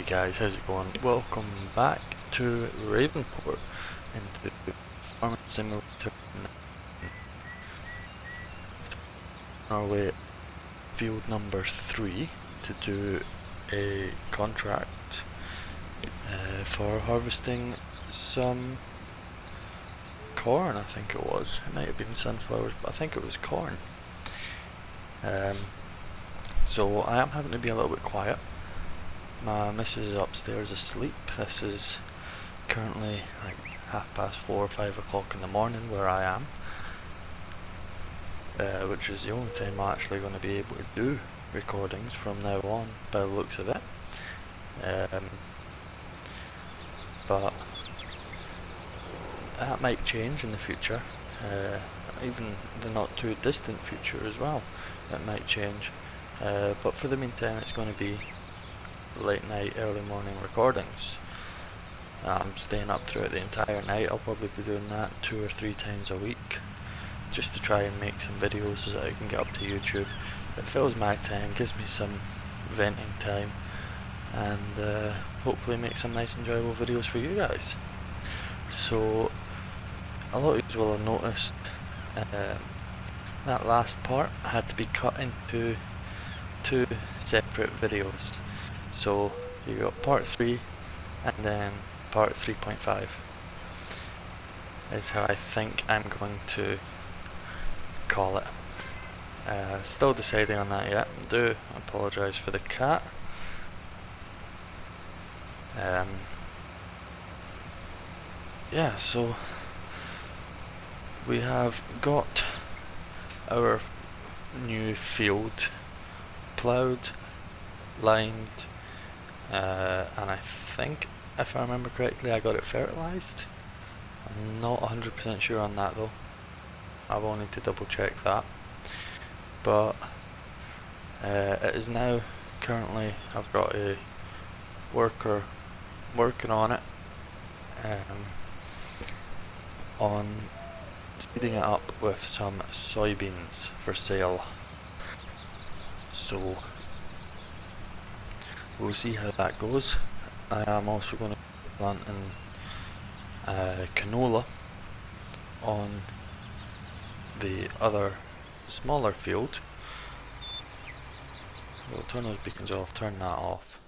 guys, how's it going? Welcome back to Ravenport into Farming Simulator. On our way field number 3 to do a contract for harvesting some corn. I think it was. It might have been sunflowers, but I think it was corn. So I am having to be a little bit quiet. My missus is upstairs asleep. This is currently like 4:30 or 5 o'clock in the morning where I am, which is the only time I'm actually going to be able to do recordings from now on by the looks of it. But that might change in the future, even the not too distant future as well. It might change, but for the meantime it's going to be late night, early morning recordings. I'm staying up throughout the entire night. I'll probably be doing that 2 or 3 times a week, just to try and make some videos so that I can get up to YouTube. It fills my time, gives me some venting time, and hopefully make some nice enjoyable videos for you guys. So a lot of you will have noticed that last part had to be cut into 2 separate videos. So you got part 3 and then part 3.5 is how I think I'm going to call it. Still deciding on that yet. I do apologise for the cat. Yeah, so we have got our new field ploughed, lined, and I think, if I remember correctly, I got it fertilised. I'm not 100% sure on that though. I will need to double check that. But it is now currently, I've got a worker working on it, on seeding it up with some soybeans for sale. So we'll see how that goes. I am also going to be planting canola on the other smaller field. We'll turn those beacons off, turn that off,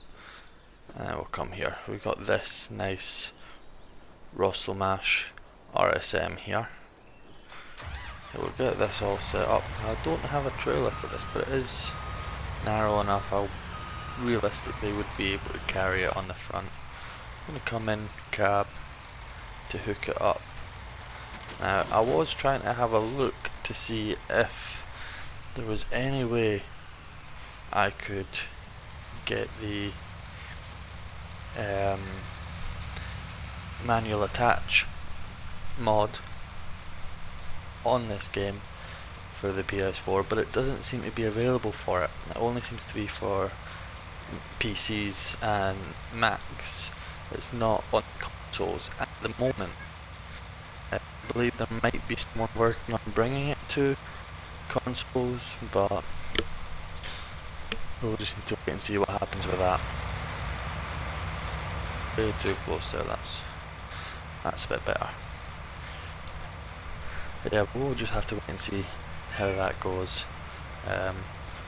and we'll come here. We've got this nice Rostelmash RSM here. So we'll get this all set up. I don't have a trailer for this, but it is narrow enough I realistically would be able to carry it on the front. I'm going to come in cab to hook it up. Now I was trying to have a look to see if there was any way I could get the manual attach mod on this game for the PS4, but it doesn't seem to be available for it. It only seems to be for PCs and Macs. It's not on consoles at the moment. I believe there might be someone working on bringing it to consoles, but we'll just need to wait and see what happens with that. Way too close there, that's a bit better. But yeah, we'll just have to wait and see how that goes.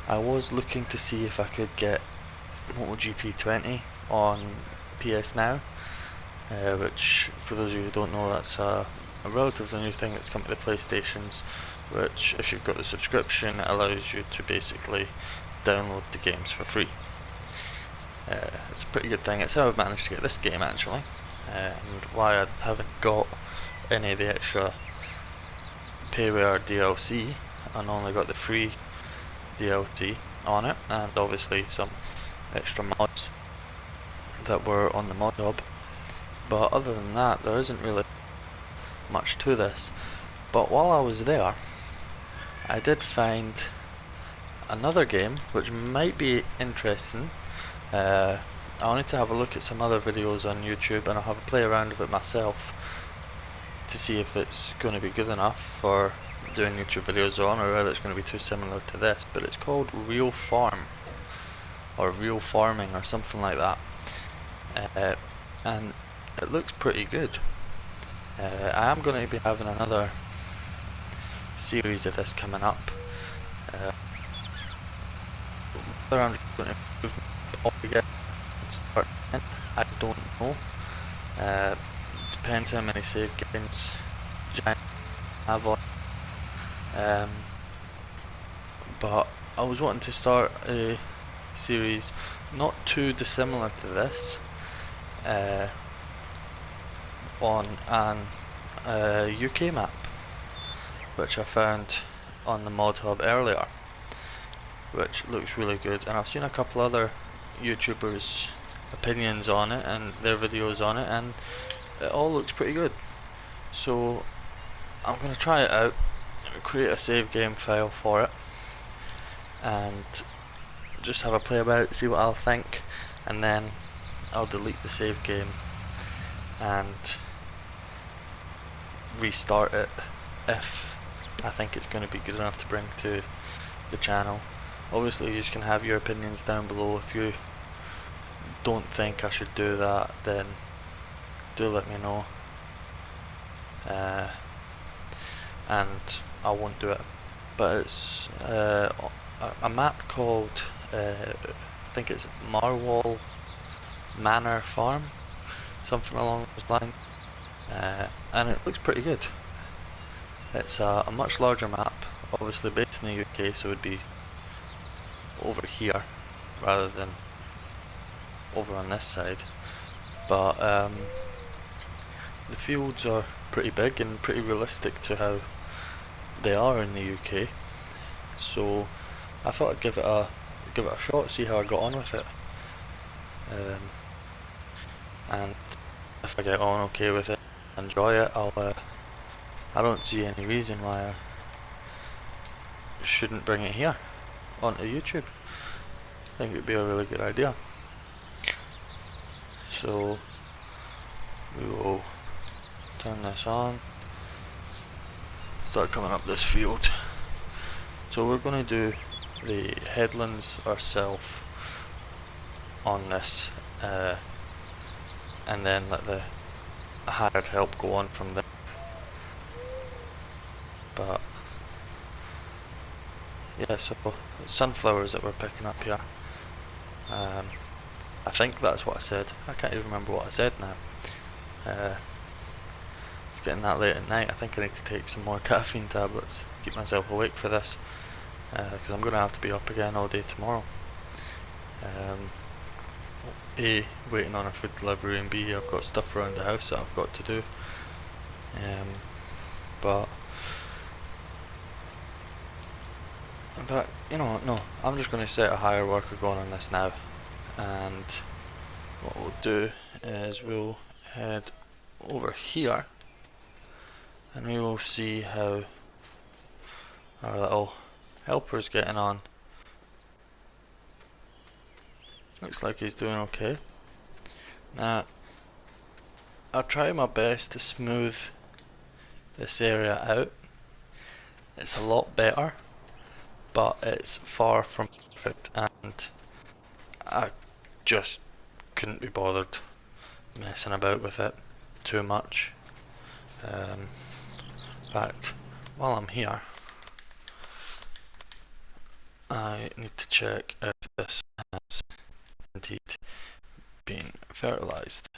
I was looking to see if I could get MotoGP 20 on PS Now, which, for those of you who don't know, that's a relatively new thing that's come to the PlayStations, which, if you've got the subscription, allows you to basically download the games for free. It's a pretty good thing. It's how I've managed to get this game actually, and why I haven't got any of the extra payware DLC and only got the free DLC on it, and obviously some extra mods that were on the mod hub. But other than that, there isn't really much to this. But while I was there, I did find another game which might be interesting. I'll need to have a look at some other videos on YouTube, and I'll have a play around with it myself to see if it's going to be good enough for doing YouTube videos on, or whether it's going to be too similar to this. But it's called Real Farm, or Real Farming, or something like that. and it looks pretty good. I am going to be having another series of this coming up. Whether I'm just going to move all together and start again, I don't know. Depends how many save games Giant have on. But I was wanting to start a series not too dissimilar to this, on an UK map, which I found on the mod hub earlier, which looks really good, and I've seen a couple other YouTubers' opinions on it and their videos on it, and it all looks pretty good. So I'm going to try it out, create a save game file for it, and just have a play about it, see what I'll think, and then I'll delete the save game and restart it if I think it's going to be good enough to bring to the channel. Obviously you can have your opinions down below. If you don't think I should do that, then do let me know, and I won't do it. But it's a map called, I think it's Marwall Manor Farm, something along those lines, and it looks pretty good. It's a much larger map, obviously based in the UK, so it would be over here rather than over on this side. But the fields are pretty big and pretty realistic to how they are in the UK. So I thought I'd give it a shot, see how I got on with it, and if I get on okay with it, enjoy it, I don't see any reason why I shouldn't bring it here onto YouTube. I think it'd be a really good idea. So we will turn this on, start coming up this field. So we're going to do the headlands ourselves on this, and then let the hired help go on from there. But yeah, so sunflowers that we're picking up here. I think that's what I said. I can't even remember what I said now. It's getting that late at night. I think I need to take some more caffeine tablets to keep myself awake for this, because I'm going to have to be up again all day tomorrow. A, waiting on a food delivery, and B, I've got stuff around the house that I've got to do. But you know, no, I'm just going to set a higher worker going on this now, and what we'll do is we'll head over here and we will see how our little helper's getting on. Looks like he's doing okay. Now I'll try my best to smooth this area out. It's a lot better, but it's far from perfect, and I just couldn't be bothered messing about with it too much. In fact, while I'm here, I need to check if this has indeed been fertilized.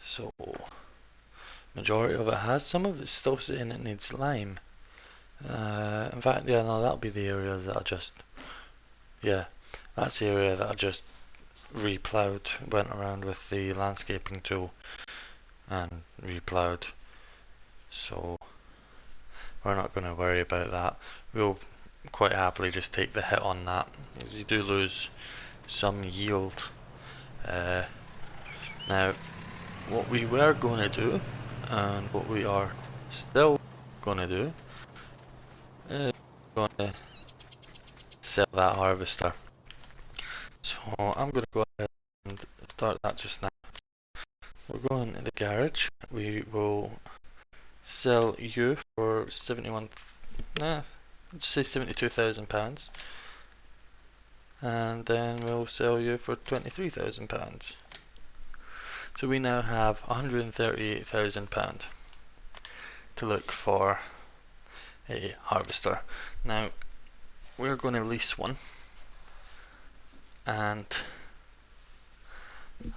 So, majority of it has. Some of it's still saying it needs lime. In fact, yeah, no, that'll be the area that I just, yeah, that's the area that I just re-ploughed, went around with the landscaping tool and re-ploughed. So we're not going to worry about that. We'll quite happily just take the hit on that, because you do lose some yield. Now, what we were going to do, and what we are still going to do, is going to sell that harvester. So I'm going to go ahead and start that just now. We're going to the garage. We will sell you for 71, nah, let's say £72,000. and then we'll sell you for £23,000. So we now have £138,000 to look for a harvester. Now we're going to lease one, and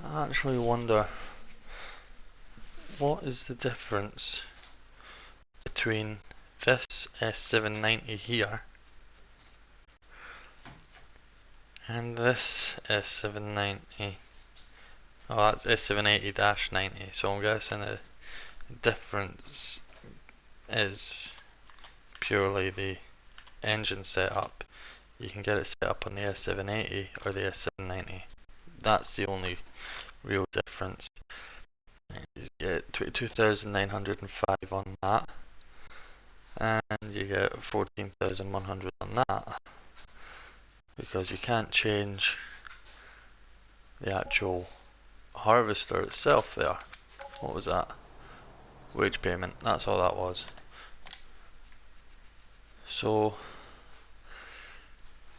I actually wonder what is the difference between this S790 here and this S790. Oh, that's S780-90, so I'm guessing the difference is purely the engine setup. You can get it set up on the S780 or the S790. That's the only real difference. You get 22,905 on that, and you get 14,100 on that, because you can't change the actual harvester itself there. What was that? Wage payment, that's all that was. So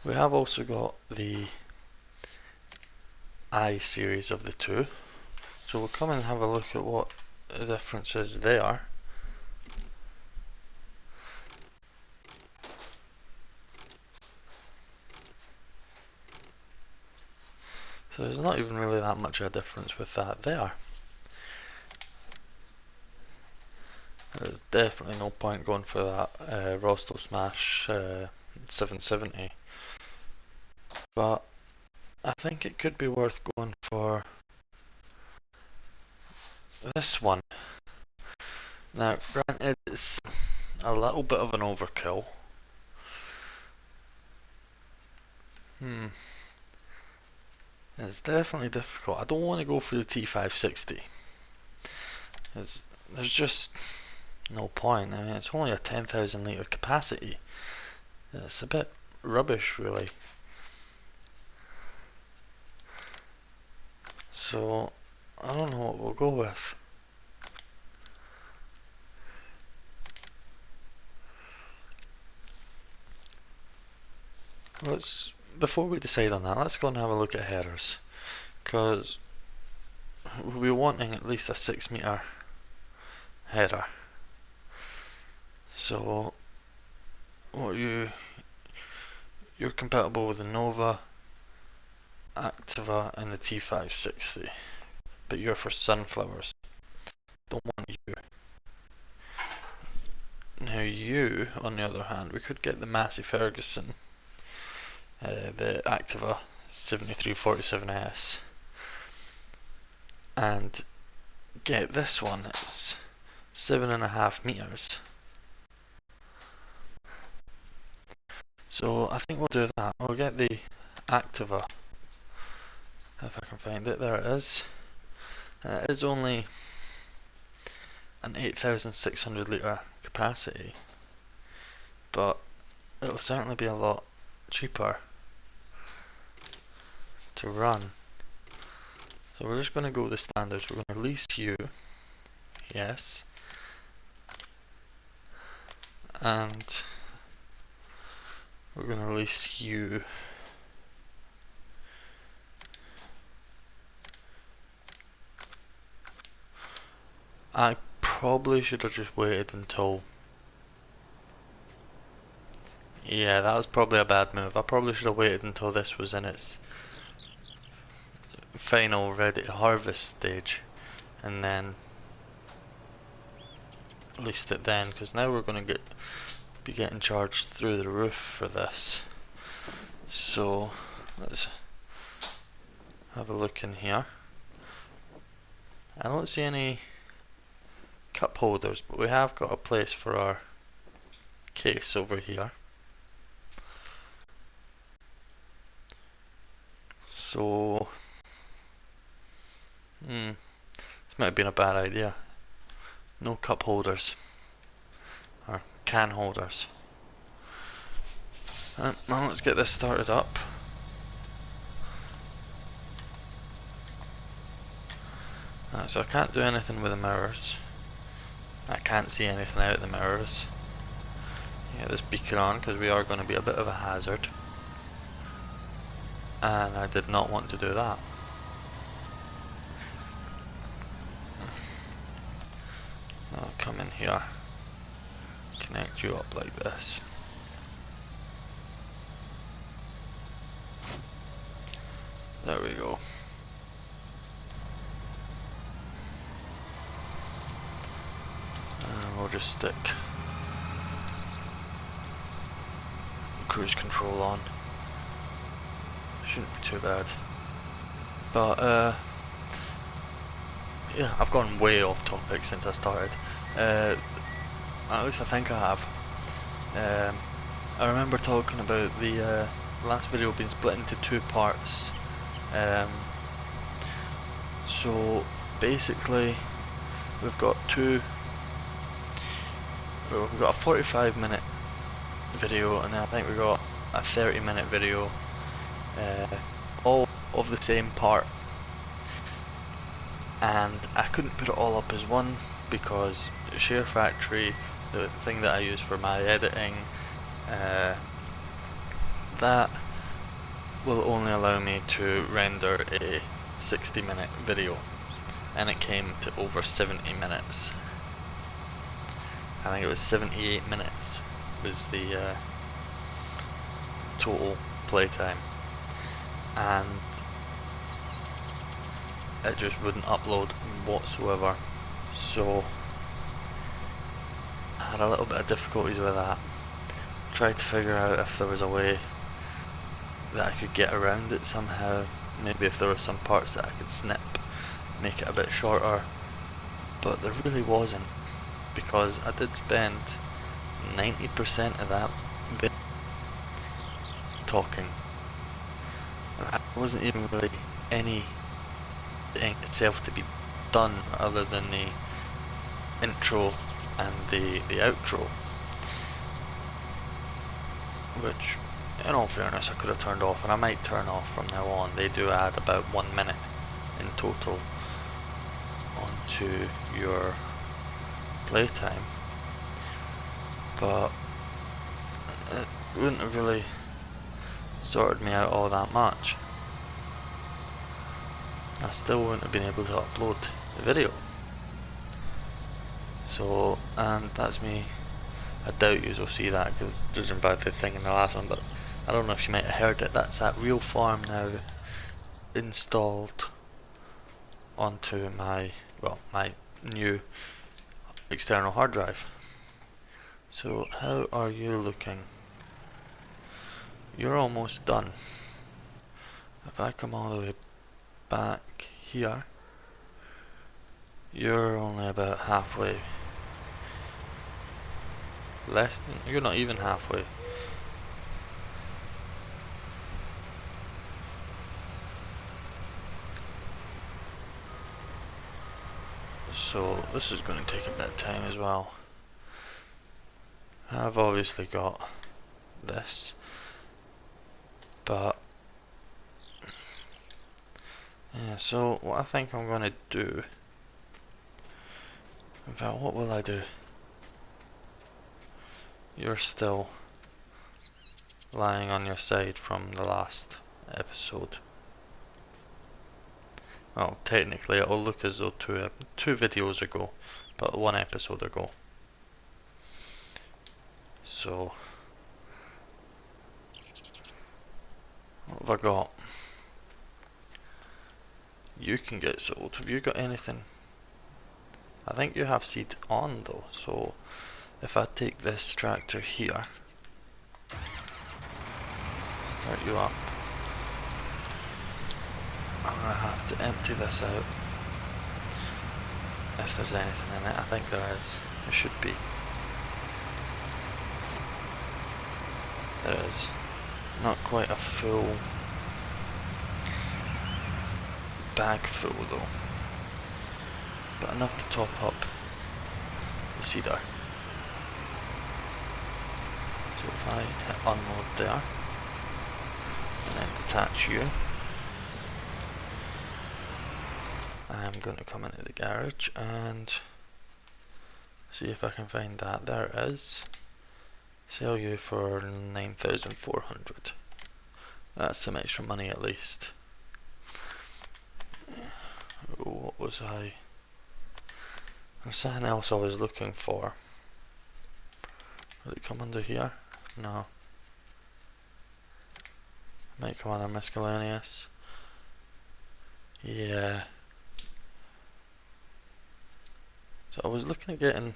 we have also got the I series of the two, so we'll come and have a look at what the difference is there. So there's not even really that much of a difference with that there. There's definitely no point going for that Rostov Smash 770, but I think it could be worth going for this one. Now granted, it's a little bit of an overkill. It's definitely difficult. I don't want to go for the T560. There's just no point. I mean, it's only a 10,000 litre capacity. It's a bit rubbish, really. So I don't know what we'll go with. Before we decide on that, let's go and have a look at headers, because we'll be wanting at least a 6 metre header. So you're compatible with the Nova, Activa and the T560, but you're for sunflowers. Don't want you. Now you, on the other hand, we could get the Massey Ferguson, the Activa 7347S, and get this one. It's 7.5 meters. So I think we'll do that. We'll get the Activa, if I can find it. There it is. It is only an 8,600 litre capacity, but it'll certainly be a lot cheaper to run. So we're just going to go with the standards. We're going to lease you, yes, and we're going to release you. I probably should have just waited until... Yeah, that was probably a bad move. I probably should have waited until this was in its final ready to harvest stage, and then released it then, because now we're going to be getting charged through the roof for this. So let's have a look in here. I don't see any cup holders, but we have got a place for our case over here. So this might have been a bad idea. No cup holders or can holders. Well, let's get this started up. So I can't do anything with the mirrors. I can't see anything out of the mirrors. Get this beacon on, because we are going to be a bit of a hazard. and I did not want to do that. I'll come in here, connect you up like this. There we go. And we'll just stick cruise control on. Shouldn't be too bad. But yeah, I've gone way off topic since I started. At least I think I have. I remember talking about the last video being split into two parts. So basically, we've got we've got a 45-minute video, and then I think we got a 30-minute video, all of the same part. And I couldn't put it all up as one because Share Factory, the thing that I use for my editing, that will only allow me to render a 60-minute video, and it came to over 70 minutes. I think it was 78 minutes was the total playtime, and it just wouldn't upload whatsoever. So I had a little bit of difficulties with that. Tried to figure out if there was a way that I could get around it somehow. Maybe if there were some parts that I could snip, make it a bit shorter, but there really wasn't, because I did spend 90% of that bit talking. There wasn't even really anything itself to be done other than the intro and the outro, which in all fairness I could have turned off, and I might turn off from now on. They do add about 1 minute in total onto your playtime, but it wouldn't have really sorted me out all that much. I still wouldn't have been able to upload the video. So, and that's me. I doubt you will see that because there's about the thing in the last one, but I don't know if you might have heard it. That's that real farm now installed onto my new external hard drive. So how are you looking? You're almost done. If I come all the way back here, you're only about halfway. Less than, you're not even halfway. So this is going to take a bit of time as well. I've obviously got this, but yeah, so what I think I'm going to do, in fact, what will I do? You're still lying on your side from the last episode. Well, technically it'll look as though two videos ago, but 1 episode ago. So, what have I got? You can get sold. Have you got anything? I think you have seed on though, so if I take this tractor here, start you up, I'm going to have to empty this out. If there's anything in it, I think there is. There should be. There is. Not quite a full bag full though, but enough to top up the cedar. So if I hit unload there, and then detach you, I'm going to come into the garage and see if I can find that. There it is. Sell you for 9,400. That's some extra money at least. What was I? There's something else I was looking for. Will it come under here? No. Might come under miscellaneous. Yeah. So I was looking at getting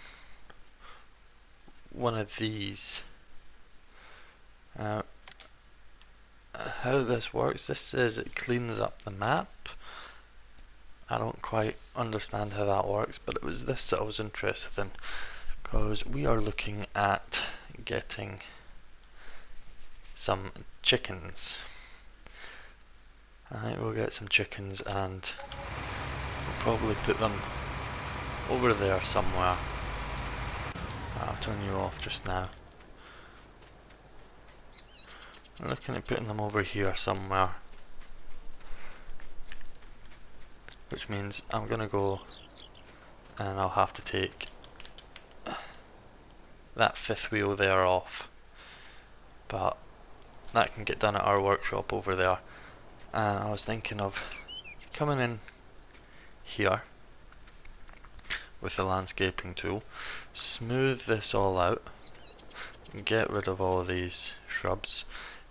one of these. How this works, this says it cleans up the map. I don't quite understand how that works, but it was this that I was interested in, because we are looking at getting some chickens. I think we'll get some chickens and we'll probably put them over there somewhere. I'll turn you off just now. I'm looking at putting them over here somewhere, which means I'm gonna go and I'll have to take that fifth wheel there off, but that can get done at our workshop over there. And I was thinking of coming in here with the landscaping tool, smooth this all out, get rid of all these shrubs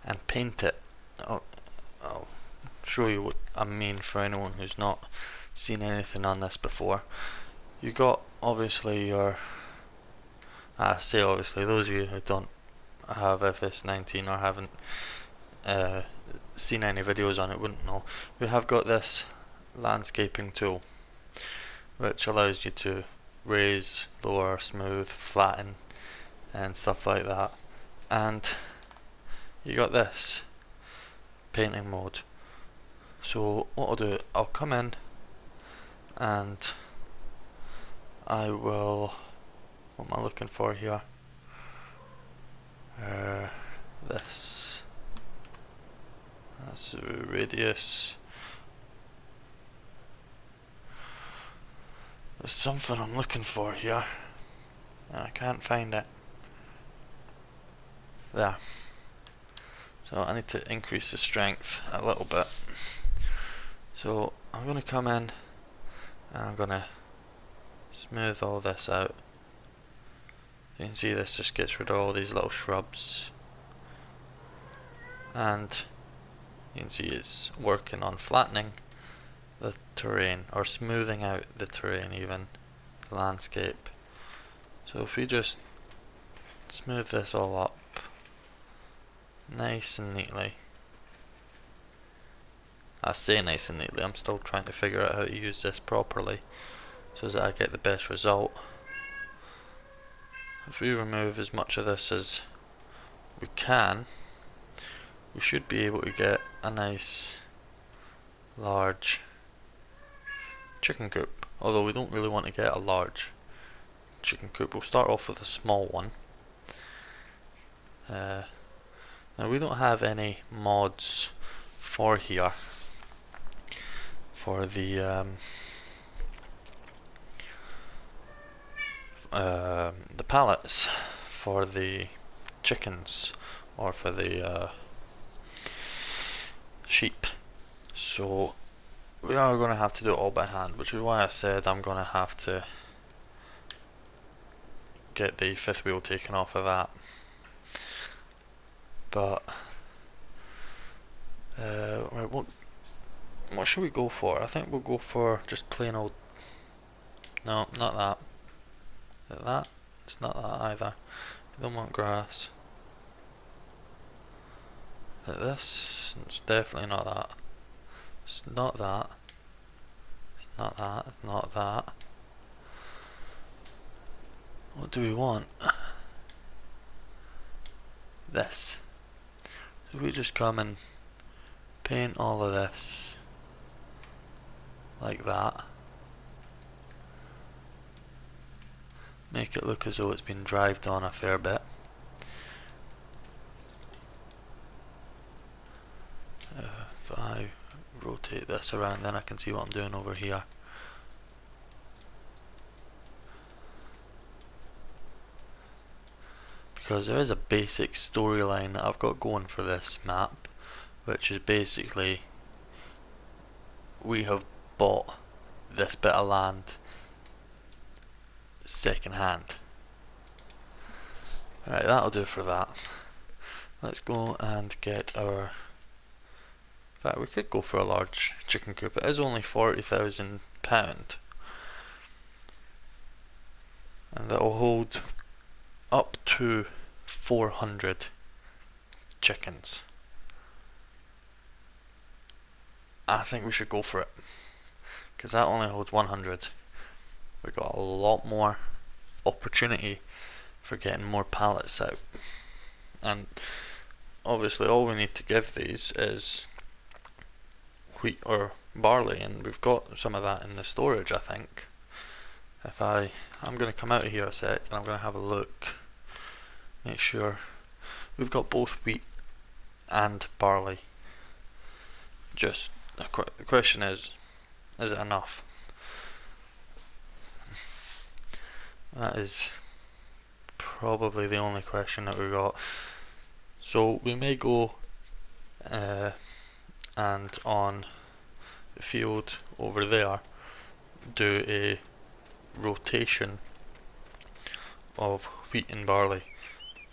and paint it. I'll show you what I mean for anyone who's not seen anything on this before. You got obviously your, I say obviously, those of you who don't have FS19 or haven't seen any videos on it wouldn't know. We have got this landscaping tool which allows you to raise, lower, smooth, flatten and stuff like that. And you got this painting mode. So what I'll do, I'll come in and I will, what am I looking for here? This. That's the radius. There's something I'm looking for here. I can't find it. There. So I need to increase the strength a little bit. So I'm going to come in and I'm going to smooth all this out. You can see this just gets rid of all these little shrubs. And you can see it's working on flattening the terrain, or smoothing out the terrain even, the landscape. So if we just smooth this all up nice and neatly. I say nice and neatly, I'm still trying to figure out how to use this properly so that I get the best result. If we remove as much of this as we can, we should be able to get a nice large chicken coop, although we don't really want to get a large chicken coop. We'll start off with a small one. Now we don't have any mods for here for the pallets for the chickens or for the sheep, so we are going to have to do it all by hand, which is why I said I'm going to have to get the fifth wheel taken off of that. But right, what should we go for? I think we'll go for just plain old, no, not that. Is it that? It's not that either. I don't want grass. Is it this? It's definitely not that. It's not that. It's not that. It's not that. What do we want? This. So we just come and paint all of this like that. Make it look as though it's been drived on a fair bit. If I rotate this around, then I can see what I'm doing over here. Because there is a basic storyline that I've got going for this map, which is basically we have bought this bit of land second hand. Right, that'll do for that. Let's go and get our... In fact, we could go for a large chicken coop. It is only £40,000. And that will hold up to 400 chickens. I think we should go for it, because that only holds 100. We've got a lot more opportunity for getting more pallets out. And obviously all we need to give these is wheat or barley, and we've got some of that in the storage, I think. I'm going to come out of here a sec and I'm going to have a look, make sure we've got both wheat and barley. Just the question is it enough? That is probably the only question that we've got. So we may go and on the field over there do a rotation of wheat and barley.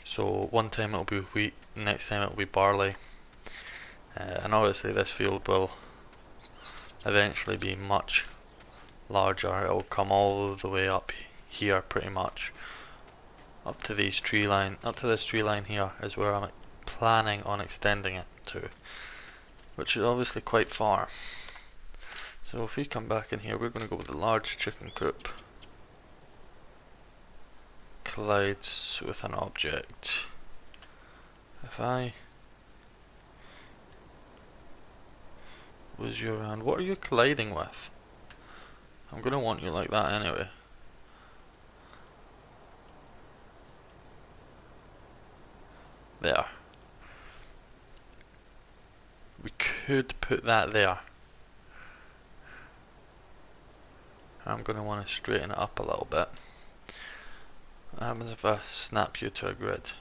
So one time it'll be wheat, next time it'll be barley, and obviously this field will eventually be much larger. It'll come all the way up here pretty much, up to this tree line here is where I'm planning on extending it to, which is obviously quite far. So if we come back in here, we're going to go with the large chicken coop. Collides with an object. If I was you around, what are you colliding with? I'm going to want you like that anyway. There. We could put that there. I'm going to want to straighten it up a little bit. What happens if I snap you to a grid?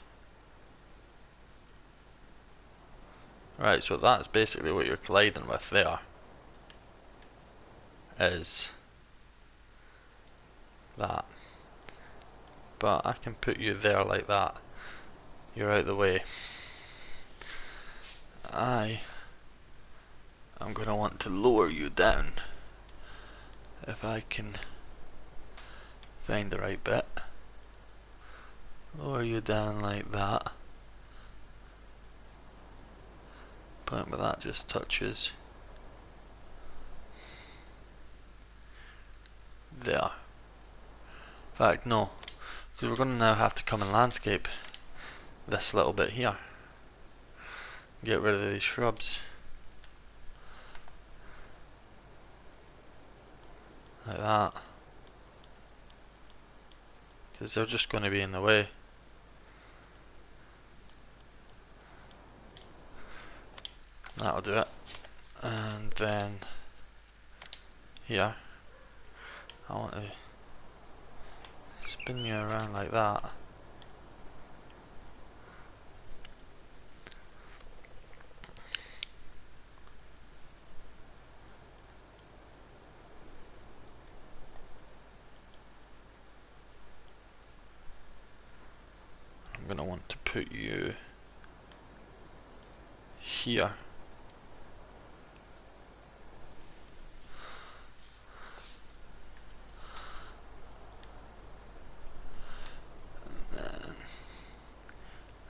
Right, so that's basically what you're colliding with there. Is that. But I can put you there like that. You're out the way. I'm going to want to lower you down. If I can find the right bit. Lower you down like that. Point where that just touches. There. In fact, no. Because we're going to now have to come and landscape this little bit here. Get rid of these shrubs. Like that. Because they're just going to be in the way. That'll do it. And then here, I want to spin you around like that. I'm going to want to put you here.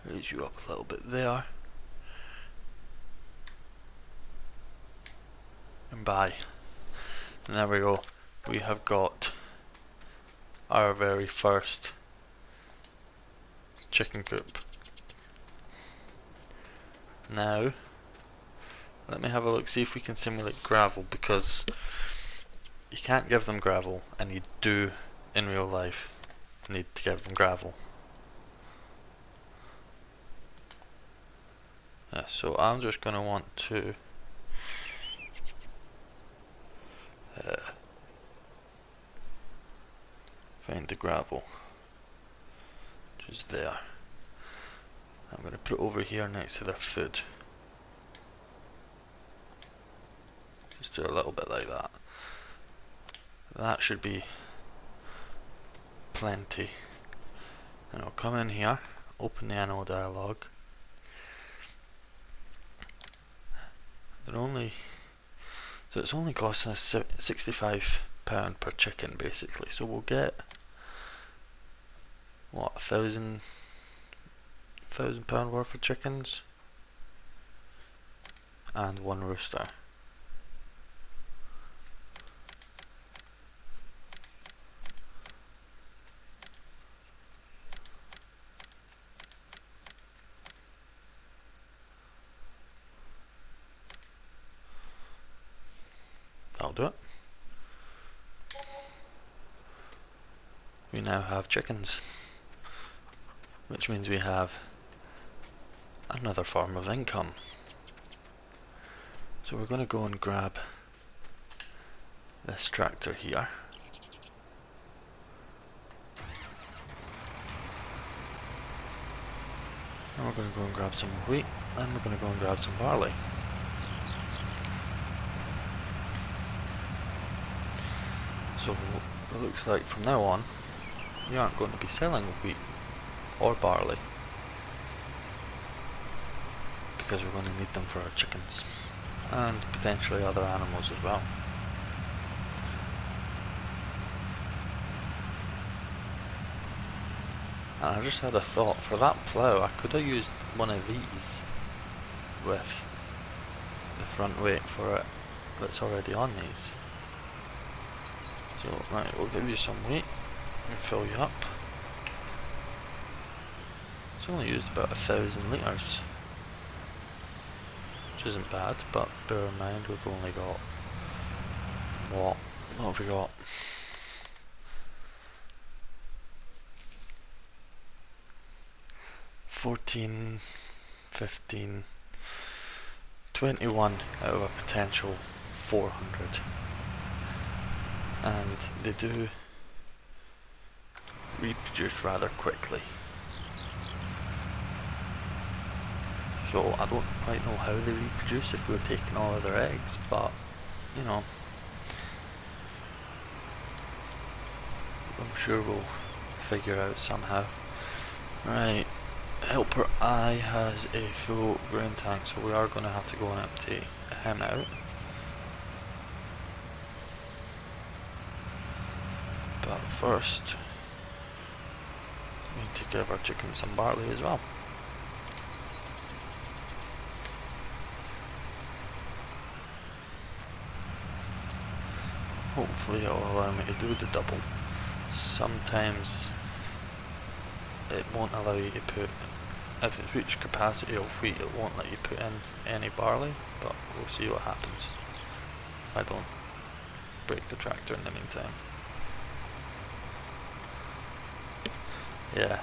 Raise you up a little bit there. And bye. And there we go. We have got our very first chicken coop. Now, let me have a look, see if we can simulate gravel, because you can't give them gravel, and you do in real life need to give them gravel. Yeah, so I'm just going to want to find the gravel, which is there. I'm going to put it over here next to their food. do a little bit like that. That should be plenty. And I'll come in here, open the animal dialogue. So it's only costing us £65 per chicken basically. So we'll get what, £1,000 worth of chickens and one rooster. That'll do it. We now have chickens, which means we have another form of income. So we're going to go and grab this tractor here. And we're going to go and grab some wheat, and we're going to go and grab some barley. So it looks like from now on we aren't going to be selling wheat or barley because we're going to need them for our chickens and potentially other animals as well. And I just had a thought, for that plough I could have used one of these with the front weight for it that's already on these. So right, we'll give you some weight and fill you up. It's only used about 1,000 litres, which isn't bad, but bear in mind we've only got what have we got? 14, 15, 21 out of a potential 400. And they do reproduce rather quickly. So I don't quite know how they reproduce if we're taking all of their eggs, but you know, I'm sure we'll figure out somehow. Right, Helper I has a full grain tank, so we are going to have to go and empty him out. But first, we need to give our chickens some barley as well. Hopefully it will allow me to do the double. Sometimes it won't allow you to put, if it's reached capacity of wheat, it won't let you put in any barley, but we'll see what happens if I don't break the tractor in the meantime. Yeah,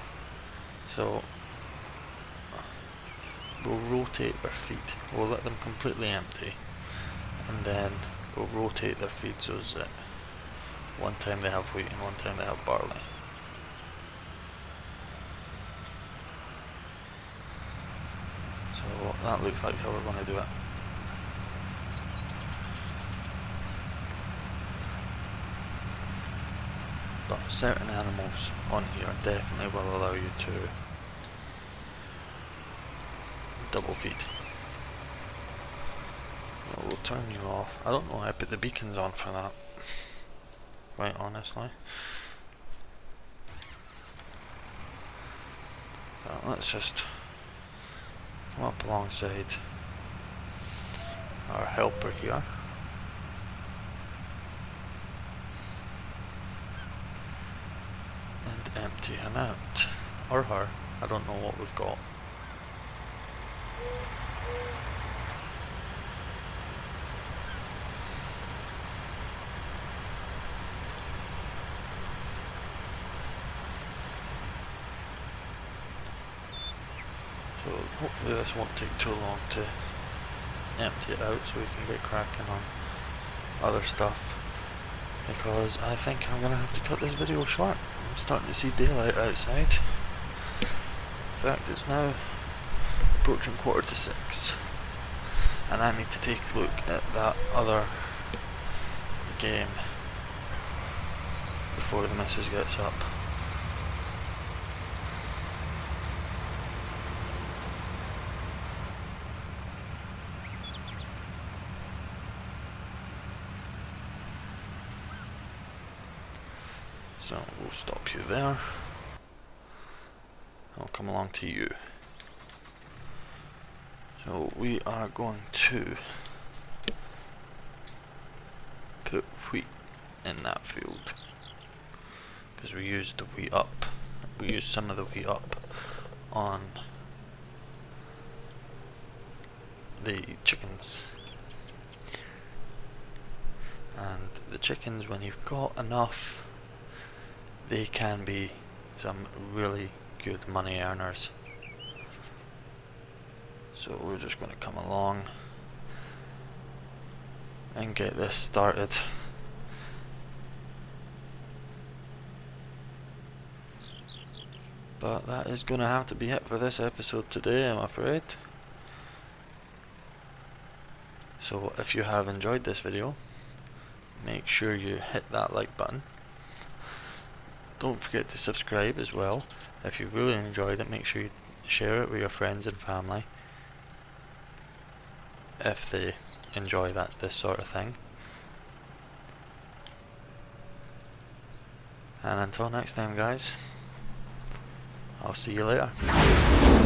so we'll rotate their feed. We'll let them completely empty, and then we'll rotate their feed so that one time they have wheat and one time they have barley. So that looks like how we're going to do it. But certain animals on here definitely will allow you to double feed. Well, we'll turn you off. I don't know how I put the beacons on for that, quite honestly. So let's just come up alongside our helper here. And empty him out. Or her. I don't know what we've got. So hopefully this won't take too long to empty it out so we can get cracking on other stuff, because I think I'm going to have to cut this video short. I'm starting to see daylight outside. In fact, it's now approaching 5:45, and I need to take a look at that other game before the missus gets up. So we'll stop you there. I'll come along to you. So we are going to put wheat in that field because we used the wheat up. We used some of the wheat up on the chickens. And the chickens, when you've got enough, they can be some really good money earners. So we're just going to come along and get this started. But that is going to have to be it for this episode today, I'm afraid. So if you have enjoyed this video, make sure you hit that like button. Don't forget to subscribe as well. If you really enjoyed it, make sure you share it with your friends and family if they enjoy this sort of thing. And until next time guys, I'll see you later.